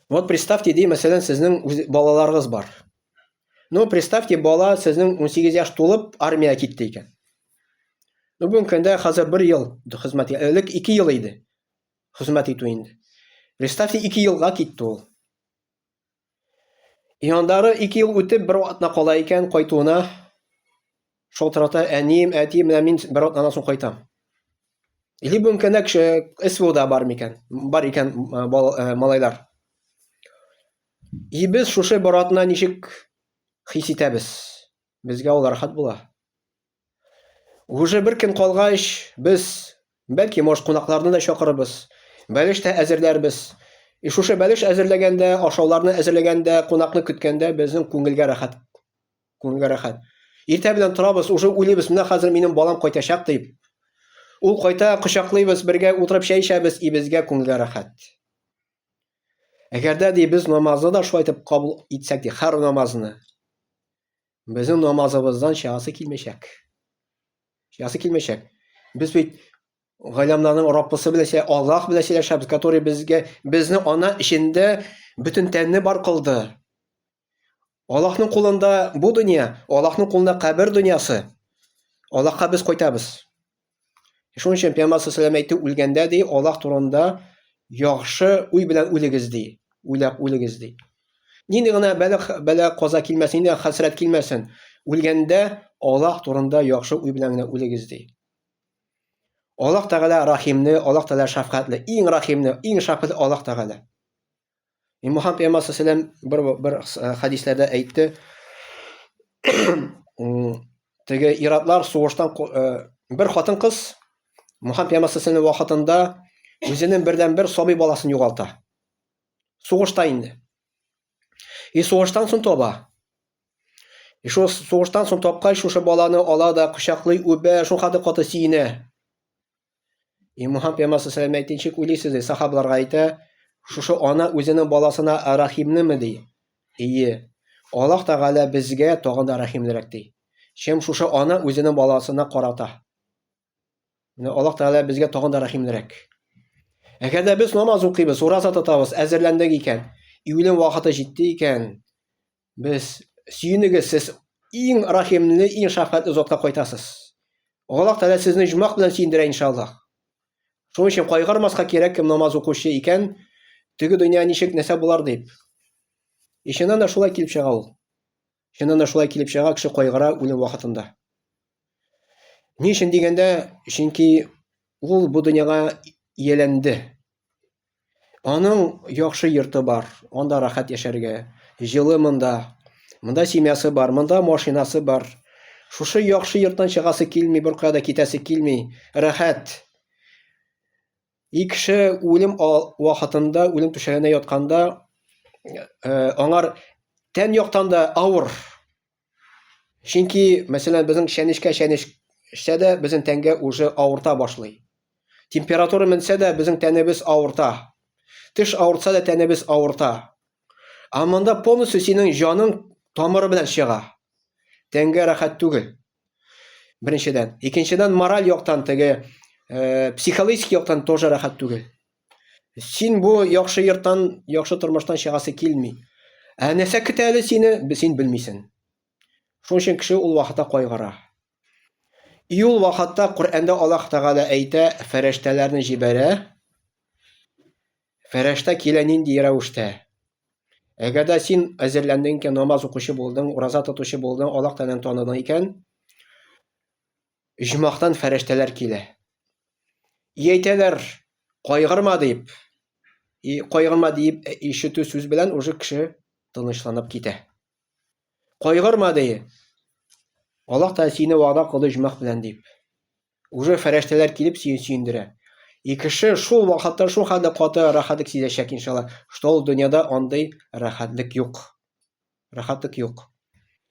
Вот представьте, ди, мәсәлән, сезнең балаларыгыз бар. Ну, представьте, бала сезнең 18 яшь тулып армия китте икән. Ну, бүген көндә хәзер 1 ел хезмәт, элек 2 ел иде. Хезмәт итү инде. Представьте, 2 елга китте ул. И андары 2 ел үтеп бер вакытна кала икән, кайтуына шалтырата, әнием, әтием, мин бер вакытнан соң кайтам. Или бүген көндә кеше СВОда бар микән? Бар икән малайлар. И без шушы баратына ничек хис итәбез? Безгә ул рәхәт була. Уже бер көн калгач, без бәлки может кунакларны да чакырыбыз. Бәлеш тә әзерләрбез. И шушы бәлеш әзерләгәндә, ашауларны әзерләгәндә, кунакны көткәндә безнең күңелгә рәхәт. Күңелгә рәхәт. Иртә белән торабыз, уже уйлыйбыз, менә хәзер минем балам кайтачак дип. Ул кайта, кочаклыйбыз, бергә утырып чәй эчәбез, и безгә күңелгә рәхәт. Әгәр дә без намазны да шулай итеп кабул итсәк, һәр намазны, безнең намазыбыздан чыгасы килмәячәк. Чыгасы килмәячәк. Без бит галәмнәрнең Раббысы белән, Аллаһ белән сөйләшәбез, который безне ана эчендә бөтен тәнне бар кылды. Аллаһның кулында бу дөнья, Аллаһның кулында кабер дөньясы. Аллаһка без кайтабыз. Шуның өчен Пәйгамбәр саллаллаһу алейһи ва сәллям үлгәндә ди, Аллаһ турында яхшы уй белән үлегез ди. Уйлап үлегез ди. Нинди генә бәла каза килмәсен, нинди хәсрәт килмәсен. Үлгәндә Аллаһ турында яхшы уй белән генә үлегез ди. Alloh Taala rahimni, Alloh Taala shafqatli, eng rahimni, eng shafqatli Alloh Taala. Muhammad payg'ambar sollallohu alayhi vasallam bir hadislarda aytdi, tege iratlar so'g'ishdan bir xotin qiz Muhammad payg'ambar sollallohu alayhi vasallam vaqtida o'zining birdan bir sobiy bolasini yo'qoldi. So'g'ishda indi. So'g'ishdan so'ng toba. Shu so'g'ishdan so'ng topqay shu bolani oladi, quchoqlay, o'ba, shu qadar qoti siyni. Muhammad payg'ambar sollallohu alayhi vasallam aytdinchi, o'ylaysiz, sahobalarga ayta, shu ona o'zining bolasini rahimnimi deydi. Alloh Taala bizga tog'inda rahimliroq deydi. Shem shu ona o'zining bolasini qarata. Alloh Taala bizga tog'inda rahimliroq. Agarda biz namoz o'qiymiz, ro'za tutamiz, azrlandik ekan, o'lim vaqti yetdi ekan, biz suyuniga siz eng rahimli, eng shafqatli zotga qaytasiz. Alloh Taala sizni jumoq bilan suyundirar inshaalloh. Shuning uchun qayg'urmasga kerak, kim namoz o'qishi ekan, tegi dunyo nishik narsa bo'lar deb. Shundan da shulay kelib chiqa ul. Shundan da shulay kelib chiqa kishi qayg'ura o'lim vaqtida. Nishin deganda, chunki ul bu dunyoga yelendi. Onun yaxshi yurti bor, onda rahat yasharga, jili munda семьясы бар, munda mashinasi bor. Shu yaxshi yurtdan chiqasi kelmay, bir qayda ketasi kelmay, rahat. Kishi o'lim vaqtida, o'lim to'shagida yotganda, onlar tan yoqdan da avr. Chunki, masalan, bizning shanishda bizning tanga уже avurta boshlay. Temperatura minsa-da bizning tanimiz avurta. Tish avursa da tanimiz avurta. Amanda polностью sening joning tomiri bilan chiqa. Tanga rahat tugil. Birinchidan, ikkinchidan moral yoqdan tagi psixologik yoqdan тоже rahat tugil. Sen bu yaxshi yurtdan, yaxshi turmushdan chiqasi kelmay. Nasa kitali sen bilmaysan. Shuning uchun kishi ul vaqtda qayg'ura. Ul vaqtda Qur'onda Alloh Taala ayta, farishtalarni jibara. Farishta kelanin diravishda. Agarda sen azrlandingki, namoz o'qishi bo'lding, roza tutishi bo'lding, Alloh Taolani taniding ekan, ijmoqdan farishtalar kela. Aytalar, qayg'urma deb. Qayg'urma deb eshitib so'z bilan o'sha kishi tinchlanib ketadi. Qayg'urma deydi. Alloh Taolo seni va'da qildi ijmoq bilan deb. O'sha farishtalar kelib seni suyundira. Kishi shu vaqtda shu xalda qoti rahatlik sezashak inshaalloh. Shu dunyoda onday rahatlik yo'q. Rahatlik yo'q.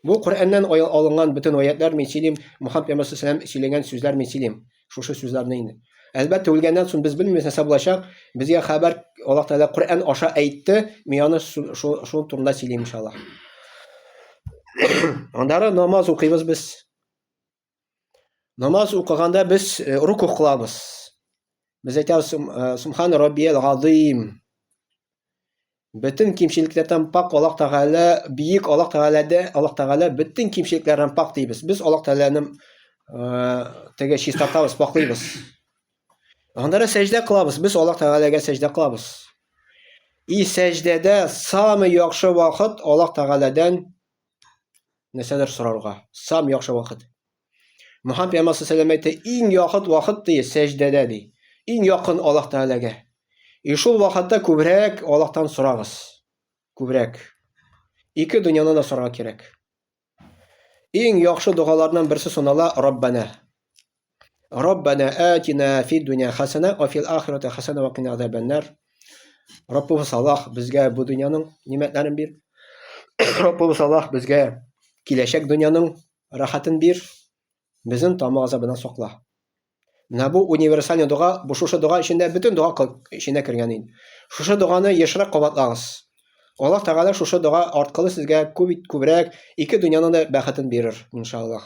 Bu Qur'ondan olingan butun oyatlar men silim, Muhammad payg'ambar sollallohu alayhi vasallam söylegan so'zlar men silim. Shu so'zlarni endi. Albatta o'lgandan so'ng biz bilmaymiz narsa bo'lacak. Bizga xabar Alloh Taolo Qur'on osha aytdi, men shu turda silim inshaalloh. Ondara namoz o'qiymiz biz. Namoz o'qiganda biz ruku qilamiz. Biz aytamiz Subhan robbiyal azim. Bütün kimchiliklardan pok Alloh Taolo, buyuk Alloh Taolo bütün kimchiliklardan pok deymiz. Biz Alloh Taolaning tega chistotamiz, poklaymiz. Ondara sajda qilamiz. Biz Alloh Taolaga sajda qilamiz. Sajdada sami yaxshi vaqt Alloh Taoladan narsalar so'rarga. Sam yaxshi vaqt. Muhammad payg'ambar sollallohu alayhi vasallam aytdi, eng yaxshi vaqt deydi sajdada deydi. Eng yaqin Alloh Taolaga. Shu vaqtda ko'proq Allohdan so'ramiz. Ko'proq. Ikki dunyoni da so'rash kerak. Eng yaxshi duolardan birisi sunala Robbana. Robbana atina fid dunya hasana va fil oxirati hasana va qina azabannar. Robbimiz Alloh bizga bu dunyoning ne'matlarini ber. Robbimiz Alloh bizga kelajak dunyoning rohatini ber. Bizning tomoq azobidan saqla. Mana bu universal duo, bu shu duo ichida butun duo ichida kirgan edi. Shu duoni yashirib quvvatlag'iz. Alloh Taolo shu duo orqali sizga ko'proq ikki dunyoning da baxtini berir inshaalloh.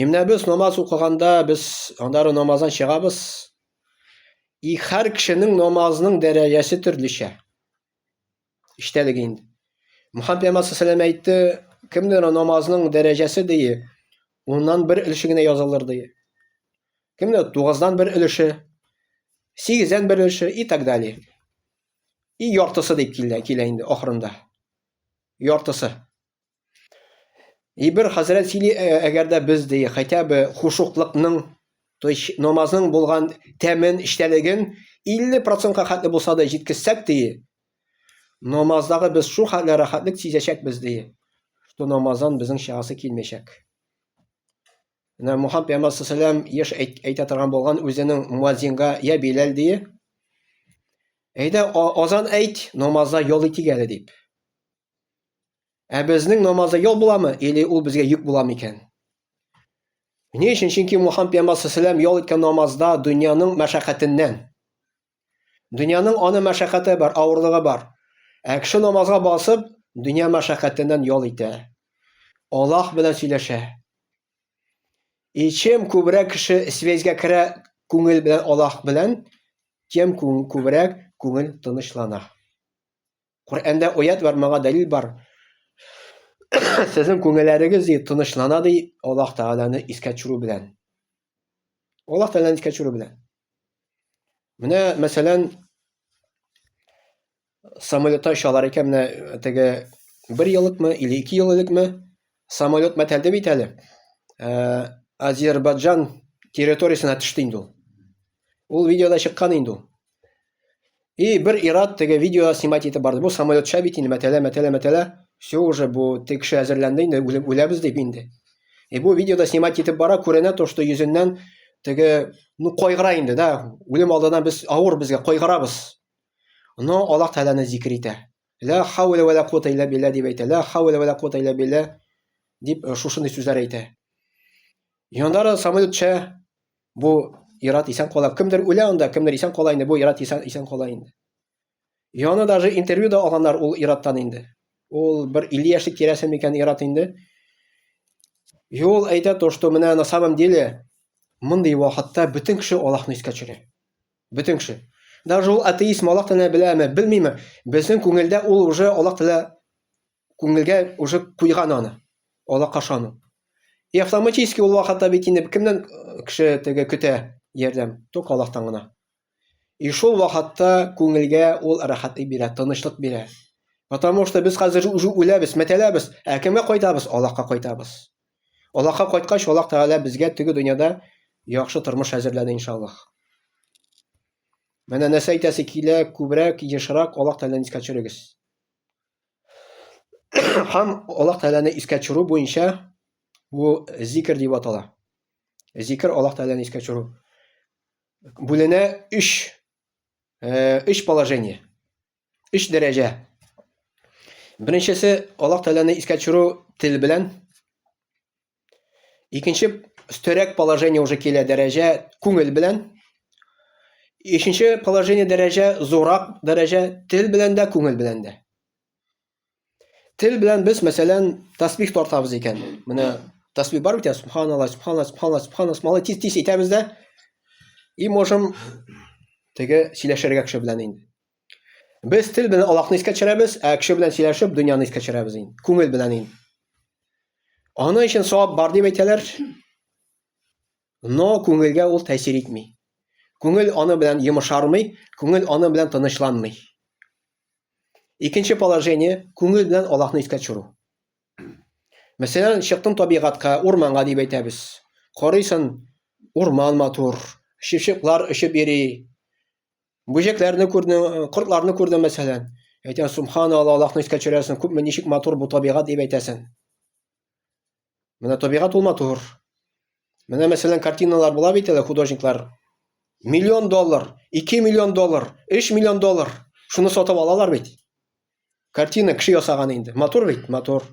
Endi biz namoz o'qiganda biz ondari namozdan chiqamiz. Har kishining namozining darajasi turlicha. İştəlik indi. Muhammad payg'ambar sollallohu alayhi vasallam aytdi, kimdir namozining darajasi deydi, ondan bir ilishigina yoziladi deydi. Kimdir 9dan bir ilishi, 8dan bir ilishi и так далее. Yortisi deb kelindi oxirinda. Yortisi. Bir hazrat sili agarda biz deydi, хотя бы xushuqlikning То есть намазның булган тәмен, иштәлеген 50%-ка хәтле булса да җиткезсәк ди, намаздагы без шу хәтле рәхәтлек сизәчәкбез ди, что намаздан безнең чыгасы килмәячәк. Менә Мухаммад пәйгамбәр саллаллаһу алейһи ва сәллям әйтә торган булган үзенең муаззинга, я Билал ди, әйдә азан әйт, намазда ял ит әле дип. Ә безнең намазда ял буламы, или ул безгә йөк буламы икән? Ни өчен? Чөнки Мухаммад пәйгамбәр саллаллаһу алейһи ва сәллям ял иткән намазда дөньяның мәшәкатеннән, дөньяның аны мәшәкате бар, авырлыгы бар. Ә кеше намазга басып, дөнья мәшәкатеннән ял итә. Аллаһ белән сөйләшә. Чем күбрәк кеше связьгә керә күңел белән Аллаһ белән, тем күбрәк күңел тынычлана. Коръәндә аят бар, моңа дәлил бар. Сезнең күңелләрегез тынычлана ди Аллаһ Тәгаләне искә төшерү белән. Аллаһ Тәгаләне искә төшерү белән. Менә мәсәлән, самолетта очалар икән, менә теге 1 еллыкмы или 2 еллыкмы самолет мәтәлде бит әле. Азербайҗан территориясенә төште инде ул. Ул видеода чыккан инде ул. И бер ират теге видео снимать итеп барды. Бу самолет шәп бит инде, мәтәлә. Все уже бу теге кеше әзерләнде инде, үләбез дип инде. И бу видеода снимать итеп бара, күренә то, что йөзеннән теге, кайгыра инде, да. Үлем алдыннан без авыр безгә кайгырабыз. Но Аллаһ Тәгаләне зикр итә. Ла хаула ва ла куата илля билля дип әйтә. Ла хаула ва ла куата илля билля дип шушындай сүзләр әйтә. Яндары самолет төшә, бу ират исән кала. Кемдер үлә анда, кемдер исән кала инде, бу ират исән кала инде. Яны даже интервью да алганнар ул ираттан инде. Ул бер 50 яшьлек тирәсе микән ират инде. Ул әйтә то, что менә на самом деле мондый вакытта бөтен кеше Аллаһны искә төшерә. Бөтен кеше. Даже ул атеист Аллаһ Тәгаләне беләме, белмиме? Безнең күңелдә ул уже Аллаһ Тәгалә күңелгә уже куйган аны. Аллаһка ышану. И автоматически ул вакытта бит инде кемнән кеше теге көтә ярдәм? Только Аллаһтан гына. И шул вакытта күңелгә ул рәхәтлек бирә, тынычлык бирә. Потому что без хәзер уже үләбез, мәтәләбез, ә кемгә кайтабыз? Аллаһка кайтабыз. Аллаһка кайткач, Аллаһ Тәгалә безгә теге дөньяда яхшы тормыш әзерләде иншаллаһ. Менә нәрсә әйтәсе килә, күбрәк, ешрак Аллаһ Тәгаләне искә төшерегез. Һәм Аллаһ Тәгаләне искә төшерү буенча бу зикр дип атала. Зикр Аллаһ Тәгаләне искә төшерү. Бүленә 3 положение. 3 дәрәҗә. Беренчесе Аллаһ Тәгаләне искә төшерү тел белән. Икенче өстәрәк положение уже килә дәрәҗә күңел белән. Икенче положение дәрәҗә зурак дәрәҗә тел белән дә, күңел белән дә. Тел белән без мәсәлән тасбих тартабыз икән. Менә тасбих бар бит, субханаллах, субханаллах, субханаллах, субханаллах, малай тиз әйтәбез дә. И можем теге сөйләшергә кеше белән инде. Без тел белән Аллаһны искә төшерәбез, ә кеше белән сөйләшеп дөньяны искә төшерәбез инде. Күңел белән инде. Аны өчен савап бар дип әйтәләр. Но күңелгә ул тәэсир итми. Күңел аны белән йомшармый, күңел аны белән тынычланмый. Икенче положение күңел белән Аллаһны искә төшерү. Мәсәлән, чыктың табигатка, урманга дип әйтәбез. Карыйсың, урман матур, чишекләр очып йөри. Бүҗәкләрне күрдең, кортларны күрдең мәсәлән. Әйтәм, субханаллах, Аллаһны искә төшерәсең, күпме ничек матур бу табигат дип әйтәсең. Менә табигат ул матур. Менә мәсәлән картиналар була бит әле, художниклар. $1 миллион, $2 миллион, $3 миллион. Шуны сатып алалар бит. Картина кеше ясаган инде. Матур бит, матур.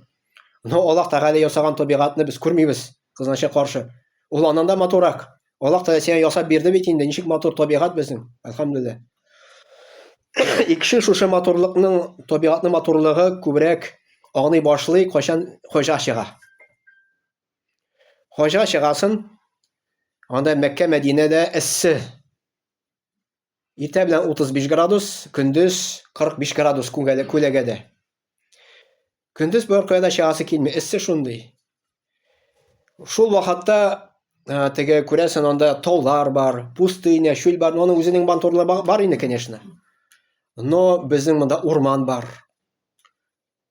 Но Аллаһ Тәгалә ясаган табигатны без күрмибез. Кызганча каршы. Ул аннан да матурак. Аллаһ Тәгалә сиңа ясап бирде бит инде. Ничек матур табигат безнең. Әлхәмдүлиллаһ. Икенче шушы матурлыкның, табигатның матурлыгы күбрәк аңлый башлый кайчан хаҗга чыга. Хаҗга чыгасын, анда Мәккә, Мәдинәдә эссе. Иртә белән 35 градус, көндез 45 градус күләгәдә. Көндез бер кайда чыгасы килми, эссе шундый. Шул вакытта теге күрәсен анда таулар бар, пустыня, чүл бар, аның үзенең матурлыгы бар инде, конечно. Но безнең монда урман бар.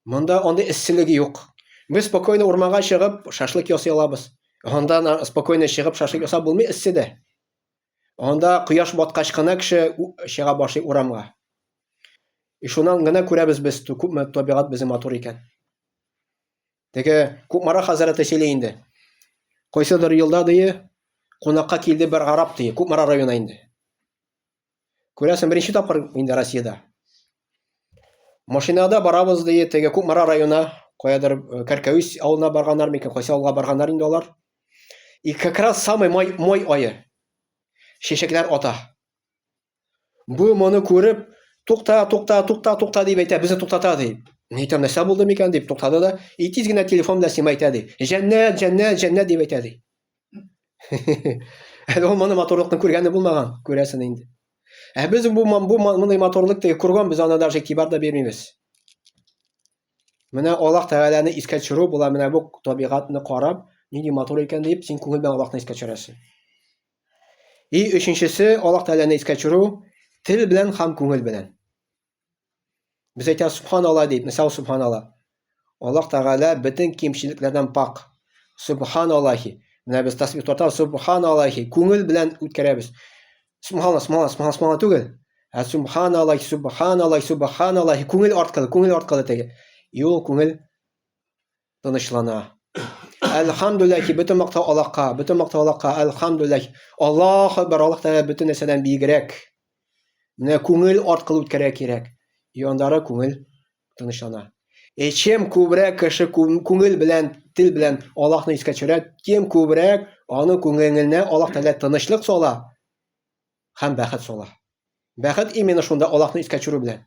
Монда андый эсселеге юк. Без спокойно урманга чыгып шашлык ясый алабыз. Анда спокойно чыгып шашлык ясап булмый эсседә. Анда кояш баткач кына кеше чыга башлый урамга. Шуннан гына күрәбез без күпме табигать безнең матур икән. Теге Күпмара хәзрәте сөйли инде. Кайсыдыр елда дие, кунакка килде бер гарап дие, Күпмара районына инде. Күрәсең, беренче тапкыр инде Россиядә. Машинада барабыз дие, теге Күпмара районына, каядыр Кәркәвис авылына барганнар микән, кайсы авылга барганнар инде алар. И как раз самый май айы. Чәчәкләр ата. Бу моны күреп, тукта дип әйтә, безне туктата ди. Ни әйтәм, нәрсә булды микән дип туктады да, и тиз генә телефон белән сима әйтә ди. Җәннәт дип әйтә ди. Әле ул моны матурлыкны күргәне булмаган, күрәсең инде. Без бу мондый матурлыкты күргән, без аны даже игътибар да бирмибез. Менә Аллаһ Тәгаләне искә төшерү була, менә бу табигатьне карап, нинди матур икән дип, син күңел белән Аллаһны искә төшерәсең. И өченчесе, Аллаһ Тәгаләне искә төшерү тел белән һәм күңел белән. Biz әйтә Субханалла дип, мисал Субханалла. Аллаһ Тәгалә бөтен кимчелекләрдән пак. Субханаллахи. Менә без тасбих тотабыз, Субханаллахи. Күңел белән үткәрәбез. Субханалла түгел. Субханаллахи. Күңел арткылы теге. И ул күңел тынычлана. Әлхамдулиллахи, бөтен мактау Аллаһка, әлхамдулиллахи. Аллаһ акбар, Аллаһ Тәгалә бөтен нәрсәдән биегрәк. Менә күңел арткылы үткәрә кирәк. Яндары күңел тынычлана. Чем күбрәк кеше күңел белән, тел белән Аллаһны искә төшерә, тем күбрәк аның күңеленә Аллаһ Тәгалә тынычлык сала һәм бәхет сала. Бәхет именно шунда, Аллаһны искә төшерү белән.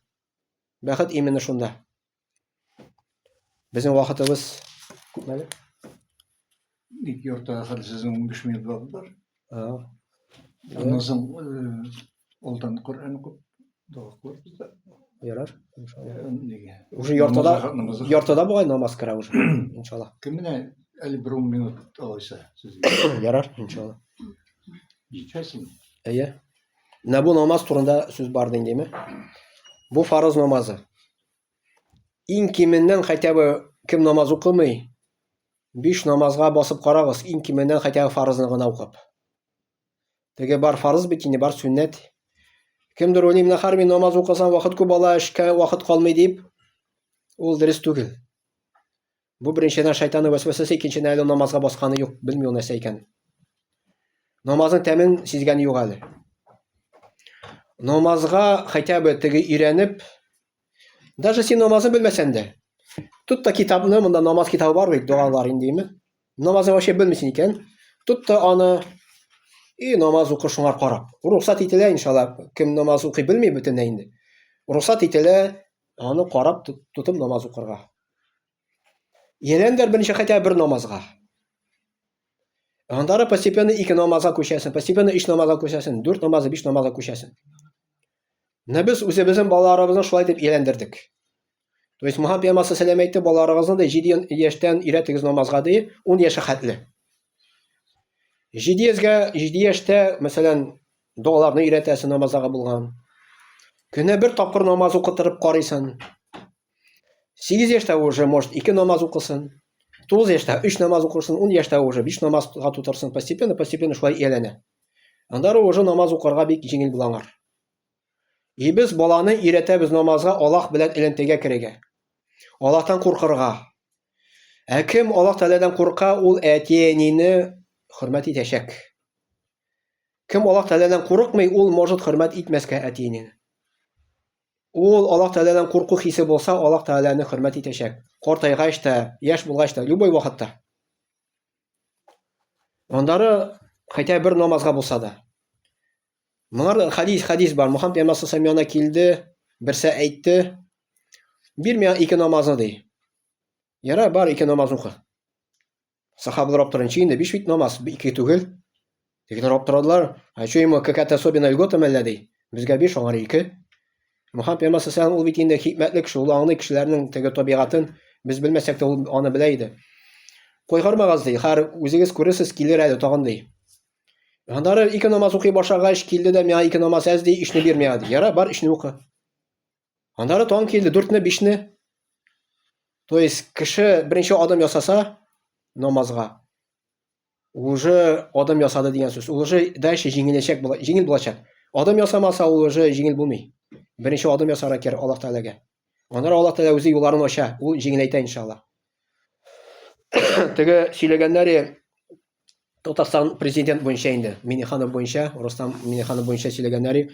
Бәхет именно шунда. Безнең вакытыбыз күпмәле? 2 орта хәл сезнең 15 минут бар. Аннан соң олдан Коръән укып, дога кылабыз да. Ярар. Неге? Уже яртыда бугай намаз кыра уже. Иншаллах. Кемне әле 1 минут алайса сез. Ярар, иншаллах. Җитәсең. Әйе. Менә бу намаз турында сүз бар диңдеме? Бу фарыз намазы. Иң киминнән хәтта кем намаз укымый, 5 намазга басып карагыз, иң киминнән хәтта фарызны гына укып. Теге бар фарыз бит, инде бар сүннәт. Кемдер уйлый, менә һәр намаз укысаң вакыт күп ала, эшкә вакыт калмый дип, ул дөрес түгел. Бу беренчедән шайтанның вәсвәсәсе, икенчедән әле намазга басканы юк, белми ул нәрсә икән. Намазның тәмен сизгәне юк әле. Намазга хәтта теге өйрәнеп, даже син намазны белмәсәң дә, тот та китапны, монда намаз китабы бар бит, дуалар индеме? Намазны вообще белмисең икән, тот та аны и намаз укы шуңар карап. Рөхсәт ителә иншалла, кем намаз укый белми бөтенләй инде. Рөхсәт ителә, аны карап тотып намаз укырга. Йөрәндер беренче хәтта бер намазга. Андары постепенно 2 намазга күчәсен, постепенно 3 намазга күчәсен, 4 намазга, 5 намазга күчәсен. Менә без үзебезнең балаларыбызны шулай дип өйрәндердек. То есть Мөхәммәд пәйгамбәр саллаллаһу әйтте, балаларыгызны да 7 яшьтән өйрәтегез намазга ди, 10 яшь хәтле. 7 яшьтә, мәсәлән, дуаларны өйрәтәсен намазга булган. Көне бер тапкыр намаз укытырып карыйсың. 8 яшьтә уже может 2 намаз укысын. 9 яшьтә 3 намаз укырсың, 10 яшьтә уже 5 намазга тутырсың, постепенно шулай өйрәнә. Андары уже намаз укырга бик җиңел булаңар. И без баланы өйрәтәбез намазга Аллаһ белән элемтәгә керергә. Аллаһтан куркырга. Кем Аллаһ Тәгаләдән курка, ул әтиәнине хөрмәт итәчәк. Кем Аллаһ Тәгаләдән курыкмый, ул может хөрмәт итмәскә әтиәнине. Ул Аллаһ Тәгаләдән курку хисе булса, Аллаһ Тәгаләне хөрмәт итәчәк. Картайгач та, яшь булгач та, любой вакытта. Андары хәтта бер намазга булса да. Моңар хадис бар. Мөхәммәд пәйгамбәр саллаллаһу алейһи килде, берсе әйтте, бир миңа 2 намазны ди. Яра, бар 2 намаз укы. Сахабалар аптыранчы инде 5 намаз, 2 түгел. Тегеләр аптырадылар. Ачу ему какая-то особенная льгота мәллә ди. Безгә 5, аңар 2. Мөхәммәд пәйгамбәр саллаллаһу алейһи ул бит инде хикмәтле кеше, ул аңлый кешеләрнең теге табигатын без белмәсәк тә ул аны белә иде. Кайгырмагыз ди, һәр үзегез күрәсез килер әле тагын ди. Андары 2 намаз укый башлагач килде дә миңа 2 намаз әз ди, 3-не бир миңа ди. Яра, бар 3-не укы. Андары тагын килде 4-не, 5-не. То есть кеше беренче адым ясаса намазга, уже адам ясады дигән сүз. Ул уже дальше җиңел булачак. Адам ясамаса, ул уже җиңел булмый. Беренче адам ясарга кирәк Аллаһ Тәгаләгә. Аннары Аллаһ Тәгалә үзе юлларын ача, ул җиңеләйтә иншалла. Теге сөйләгәннәре Татарстан президент буенча инде, Миңнеханов буенча, Рустам Миңнеханов буенча сөйләгәннәре.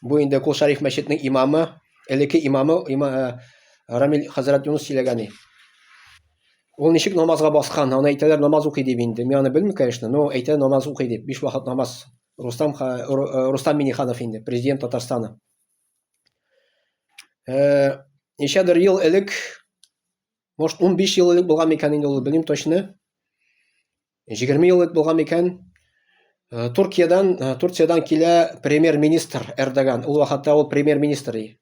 Бу инде Кул Шариф мәчетенең имамы, элекке имамы Рамил хәзрәт Юнус сөйләгәне. Ул ничек намазга баскан, аны әйтәләр намаз укый дип инде. Мин аны белмим, конечно, но әйтә намаз укый дип. 5 вакыт намаз. Рустам Миңнеханов инде, президент Татарстаны. Ничәдер ел элек, может 15 ел элек булган микән инде, ул белмим точно. 20 ел элек булган микән. Турциядән килә премьер-министр Эрдоган. Ул вакытта ул премьер-министр иде.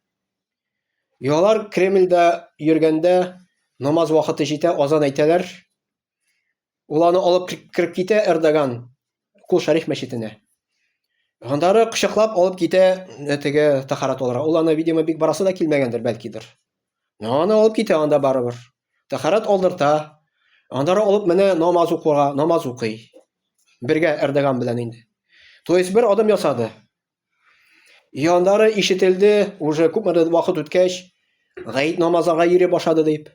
Алар Кремльдә йөргәндә намаз вакыты җитә, азан әйтәләр. Ул аны алып кирип китә Эрдоган Кул Шариф мәчетенә. Андары кочаклап алып китә теге тахарат алырга. Ул аны видимо бик барасы да килмәгәндер, бәлкидер. Аны алып китә анда барыбер. Тахарат алдырта. Андары алып менә намаз укырга, намаз укый. Бергә Эрдоган белән инде. То есть бер адам ясады. Андары ишетелде, уже күпме вакыт үткәч, гаит намазга йөри башлады дип.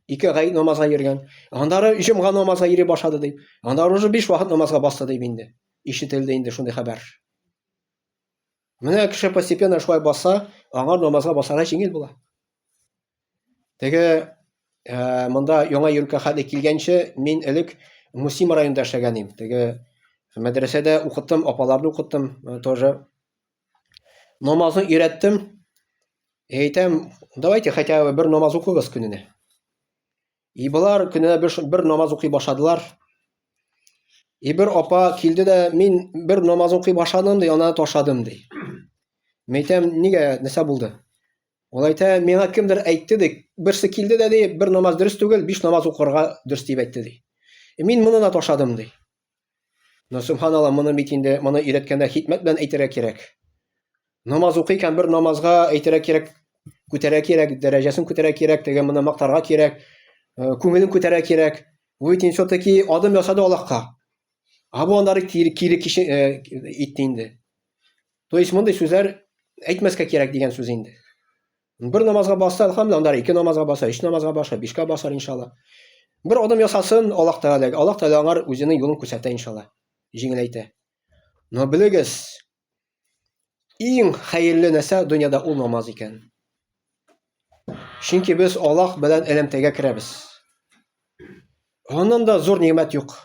2 гаит намазга йөргән. Андары җомга намазга йөри башлады дип. Андары уже 5 вакыт намазга басты дип инде. Ишетелде инде шундый хәбәр. Менә кеше постепенно шулай баса, аңар намазга басарга җиңел була. Теге монда яңа йөркә хәле килгәнче, мин элек Мусим районында эшләгән идем. Теге мәдрәсәдә укыттым, апаларны укыттым, тоже намазны өйрәттем. Әйтәм, давайте хотя бы бер намаз укыгыз көненә. Булар көненә бер намаз укый башладылар. Бер апа килде дә, мин бер намаз укый башладым ди, аны ташладым ди. Мен әйтәм, нигә, нәрсә булды? Ул әйтә, миңа кемдер әйтте ди, берсе килде дә ди, бер намаз дөрес түгел, 5 намаз укырга дөрес дип әйтте ди. Мин моны да ташладым ди. Но субханалла, моны бит инде, моны өйрәткәндә хикмәт белән әйтергә кирәк. Намаз укый икән, бер намазга әйтергә кирәк, күтәрә кирәк, дәрәҗәсен күтәрә кирәк, теге моны мактарга кирәк, күңелен күтәрә кирәк. Бу ит все-таки адам ясады Аллаһка. Бу андары кире итте инде. То есть мондай сүзләр әйтмәскә кирәк дигән сүз инде. Бер намазга басса, алхамдулилlah, андары 2 намазга баса, 3 намазга баса, 5-ка басар иншалла. Бер адам ясасын Аллаһ Тәгаләгә. Аллаһ Тәгалә аңар үзенең юлын күрсәтә иншалла. Җиңеләйтә. Но белегез, иң хәерле нәрсә дөньяда ул намаз икән. Чөнки без Аллаһ белән элемтәгә керәбез. Аннан да зур нимәт юк.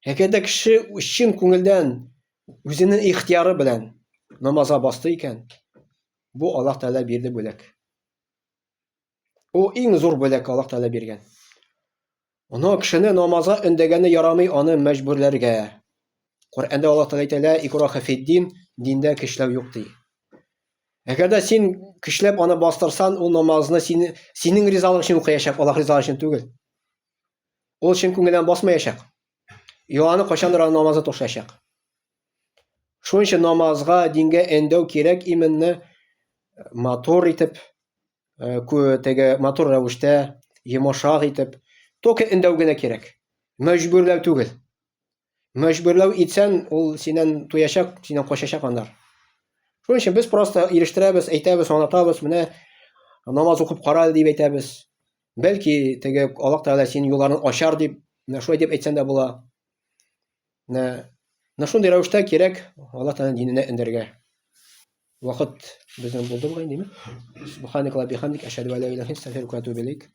Әгәр кеше чын күңелдән үзенең ихтияры белән намазга басты икән, бу Аллаһ Тәгалә бирде бүләк. Ул иң зур бүләк Аллаһ Тәгалә биргән. Аны кешене намазга өндәгәне ярамый, аны мәҗбүрләргә. Коръәндә Аллаһ Тәгалә әйтә: "Икраха фид-дин", диндә көчләү юк ди. Әгәр син көчләп аны бастырсан, ул намазны синең ризалык өчен укыячак, Аллаһ ризалыгы өчен түгел. Ул чын күңелдән басмаячак. Аны кайчандыр намазны ташачак. Шуның өчен намазга, дингә өндәү кирәк именно матур итеп, теге матур рәвештә, йомшак итеп, только өндәү генә кирәк. Мәҗбүрләү түгел. Мәҗбүрләү итсәң, ул синнән туячак, синнән качачак андар. Шуның өчен без просто ирештерәбез, әйтәбез, аңлатабыз, менә намаз укып кара дип әйтәбез. Бәлки теге Аллаһ Тәгалә синең юлларын ачар дип, шулай дип әйтсәң дә була. Шундый рәвештә кирәк Аллаһ Тәгалә диненә өндәргә. Вакыт безнең булды бугай, диме? Субханакалла бихамдик, ашһаду ан ла илаха илля анта, астагфирука ва атубу илейк.